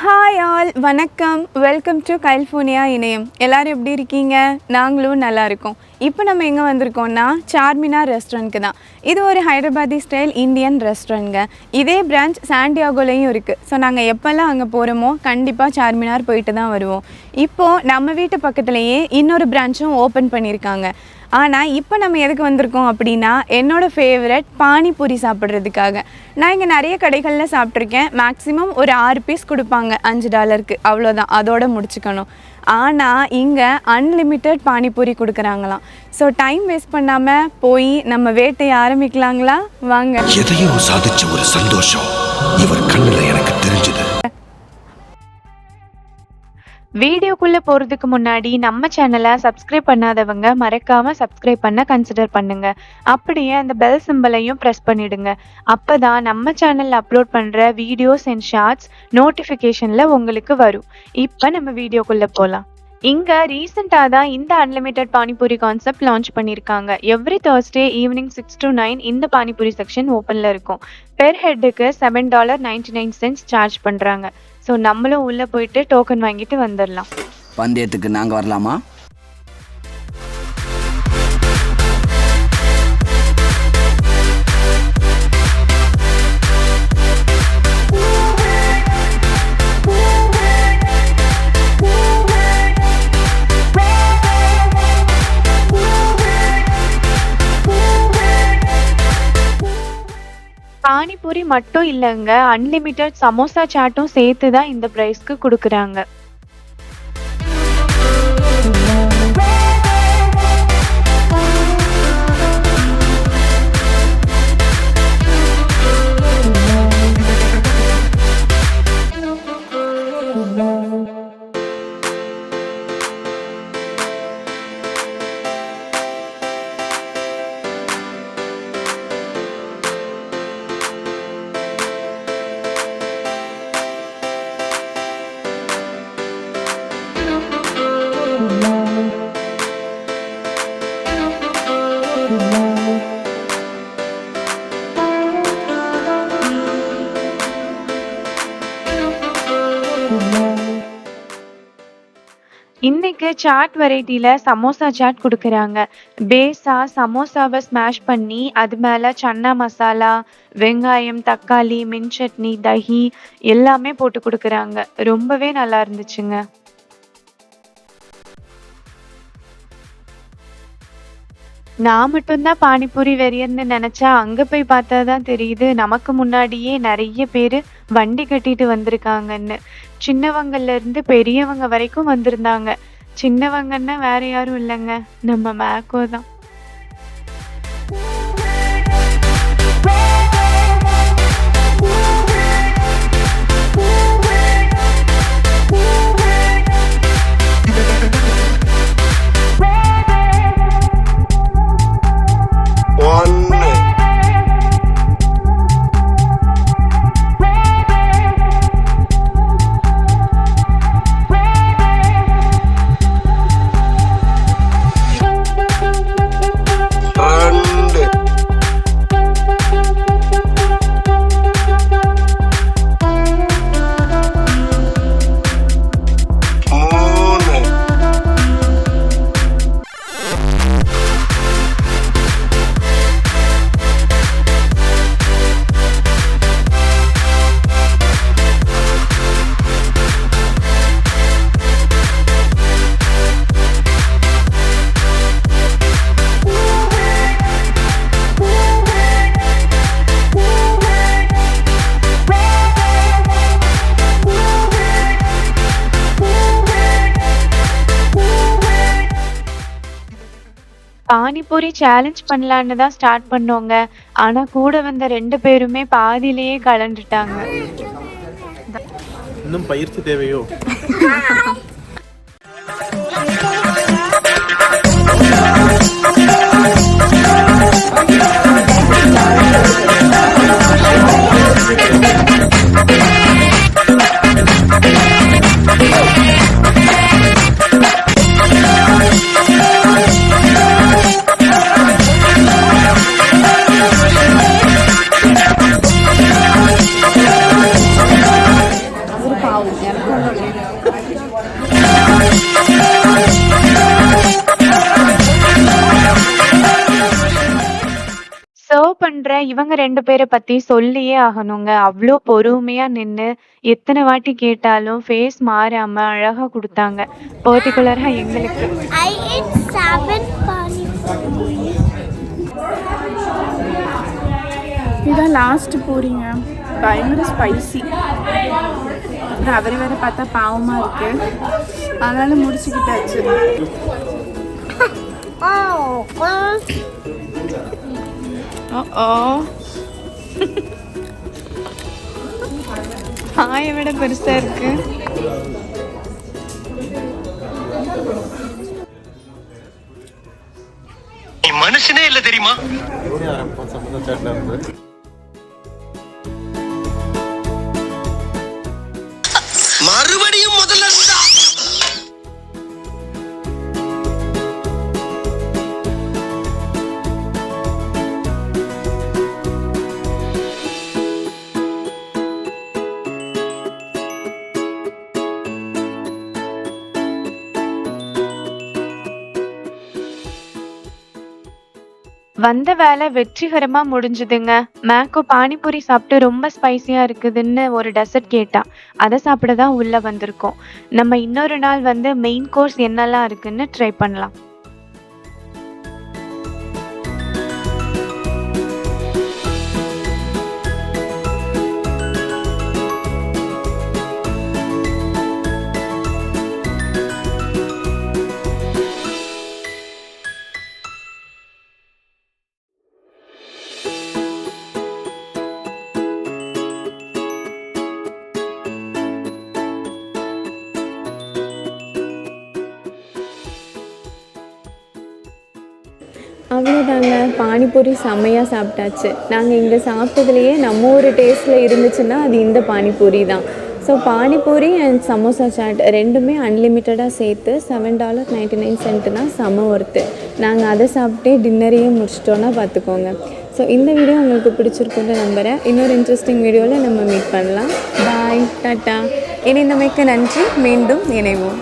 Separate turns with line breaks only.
Hi all, வணக்கம். Welcome to California இணையம். எல்லோரும் எப்படி இருக்கீங்க? நாங்களும் நல்லா இருக்கோம். இப்போ நம்ம எங்கே வந்திருக்கோம்னா சார்மினார் ரெஸ்டாரண்ட்க்கு தான். இது ஒரு ஹைதராபாதி ஸ்டைல் இந்தியன் ரெஸ்டாரண்ட்ங்க. இதே பிரான்ச் சாண்டியாகோலையும் இருக்குது. ஸோ நாங்கள் எப்போல்லாம் அங்கே போகிறோமோ கண்டிப்பாக சார்மினார் போயிட்டு தான் வருவோம். இப்போது நம்ம வீட்டு பக்கத்துலேயே இன்னொரு பிரான்ச்சும் ஓப்பன் பண்ணியிருக்காங்க. ஆனால் இப்போ நம்ம எதுக்கு வந்திருக்கோம் அப்படின்னா, என்னோடய ஃபேவரட் பானிபூரி சாப்பிட்றதுக்காக. நான் இங்கே நிறைய கடைகளில் சாப்பிட்ருக்கேன். மேக்ஸிமம் ஒரு 6 பீஸ் கொடுப்பாங்க $5, அவ்வளோதான், அதோடு முடிச்சுக்கணும். ஆனால் இங்கே அன்லிமிட்டெட் பானிபூரி கொடுக்குறாங்களாம். ஸோ டைம் வேஸ்ட் பண்ணாமல் போய் நம்ம வேட்டையை ஆரம்பிக்கலாங்களா? வாங்க.
எதையோ சாதிச்ச ஒரு சந்தோஷம் இவர் கண்ணில் எனக்கு தெரிஞ்சது.
வீடியோக்குள்ளே போகிறதுக்கு முன்னாடி நம்ம சேனலை சப்ஸ்கிரைப் பண்ணாதவங்க மறக்காமல் சப்ஸ்கிரைப் பண்ண கன்சிடர் பண்ணுங்க. அப்படியே அந்த பெல் சிம்பலையும் ப்ரெஸ் பண்ணிடுங்க. அப்போ தான் நம்ம சேனலில் அப்லோட் பண்ணுற வீடியோஸ் அண்ட் ஷார்ட்ஸ் நோட்டிஃபிகேஷனில் உங்களுக்கு வரும். இப்போ நம்ம வீடியோக்குள்ளே போகலாம். இங்கே ரீசெண்டாக தான் இந்த அன்லிமிட்டெட் பானிபூரி கான்செப்ட் லான்ச் பண்ணியிருக்காங்க. எவ்ரி Thursday ஈவினிங் 6 to 9 இந்த பானிபூரி செக்ஷன் ஓப்பனில் இருக்கும். பெர் ஹெட்டுக்கு $7.99 சார்ஜ் பண்ணுறாங்க. ஸோ நம்மளும் உள்ளே போயிட்டு டோக்கன் வாங்கிட்டு வந்துடலாம்.
பந்தயத்துக்கு நாங்கள் வரலாமா?
பானிபூரி மட்டும் இல்லைங்க, அன்லிமிட்டெட் சமோசா சாட்டும் சேர்த்து தான் இந்த ப்ரைஸ்க்கு கொடுக்குறாங்க. இன்னைக்கு சாட் வெரைட்டியில் சமோசா சாட் கொடுக்குறாங்க. பேஸாக சமோசாவை ஸ்மாஷ் பண்ணி அது மேலே சன்னா மசாலா, வெங்காயம், தக்காளி, மின் சட்னி, தஹி எல்லாமே போட்டு கொடுக்குறாங்க. ரொம்பவே நல்லா இருந்துச்சுங்க. நான் மட்டும்தான் பானிபூரி வெறியர்னு நினச்சா அங்கே போய் பார்த்தா தான் தெரியுது நமக்கு முன்னாடியே நிறைய பேர் வண்டி கட்டிட்டு வந்திருக்காங்கன்னு. சின்னவங்கலேருந்து பெரியவங்க வரைக்கும் வந்திருந்தாங்க. சின்னவங்கன்னா வேற யாரும் இல்லைங்க, நம்ம மேக்கோ தான். பானிபூரி சேலஞ்ச் பண்ணலான்னு தான் ஸ்டார்ட் பண்ணோங்க. ஆனால் கூட வந்த 2 பேருமே பாதியிலேயே கலண்டுட்டாங்க.
இன்னும் பயிற்சி தேவையோ?
சர்வ் பண்ற இவங்க 2 பேர பத்தி சொல்லியே ஆகணுங்க. அவ்ளோ பொறுமையா நின்னு எத்தன வாட்டி கேட்டாலும் ஃபேஸ் மாறாம அழகா குடுத்தாங்க. பர்ட்டிகுலரா எங்களுக்கு.
I ate 7 pani puri.
இதான் லாஸ்ட் பூரிங்க. பயங்கர ஸ்பைசி. அப்புறம் அவர் வேற பார்த்தா பாவமாக இருக்கு, அதனால முடிச்சுக்கிட்டாச்சு. ஓ பாயை விட பெருசா இருக்கு.
நீ மனுஷனே இல்ல தெரியுமா? மறுபடியும் முதல்ல இருந்தா
வந்த வேலை வெற்றிகரமா முடிஞ்சுதுங்க. மேக்கோ பானிபூரி சாப்பிட்டு ரொம்ப ஸ்பைசியா இருக்குதுன்னு ஒரு டெசர்ட் கேட்டா. அதை சாப்பிட தான் உள்ள வந்திருக்கோம். நம்ம இன்னொரு நாள் வந்து மெயின் கோர்ஸ் என்னெல்லாம் இருக்குன்னு ட்ரை பண்ணலாம்.
அவ்வளோதாங்க, பானிபூரி செம்மையாக சாப்பிட்டாச்சு. நாங்கள் இங்கே சாப்பிட்டதுலேயே நம்ம ஒரு டேஸ்ட்டில் இருந்துச்சுன்னா அது இந்த பானிபூரி தான். ஸோ பானிபூரி அண்ட் சமோசா சாட் ரெண்டுமே அன்லிமிட்டடாக சேர்த்து $7.99 செம ஒர்த்து. நாங்கள் அதை சாப்பிட்டே டின்னரையும் முடிச்சிட்டோன்னா பார்த்துக்கோங்க. ஸோ இந்த வீடியோ உங்களுக்கு பிடிச்சிருக்குன்னு நம்புகிறேன். இன்னொரு இன்ட்ரெஸ்டிங் வீடியோவில் நம்ம மீட் பண்ணலாம். பாய், டாட்டா. இணைந்தமைக்கு நன்றி. மீண்டும் இணைவோம்.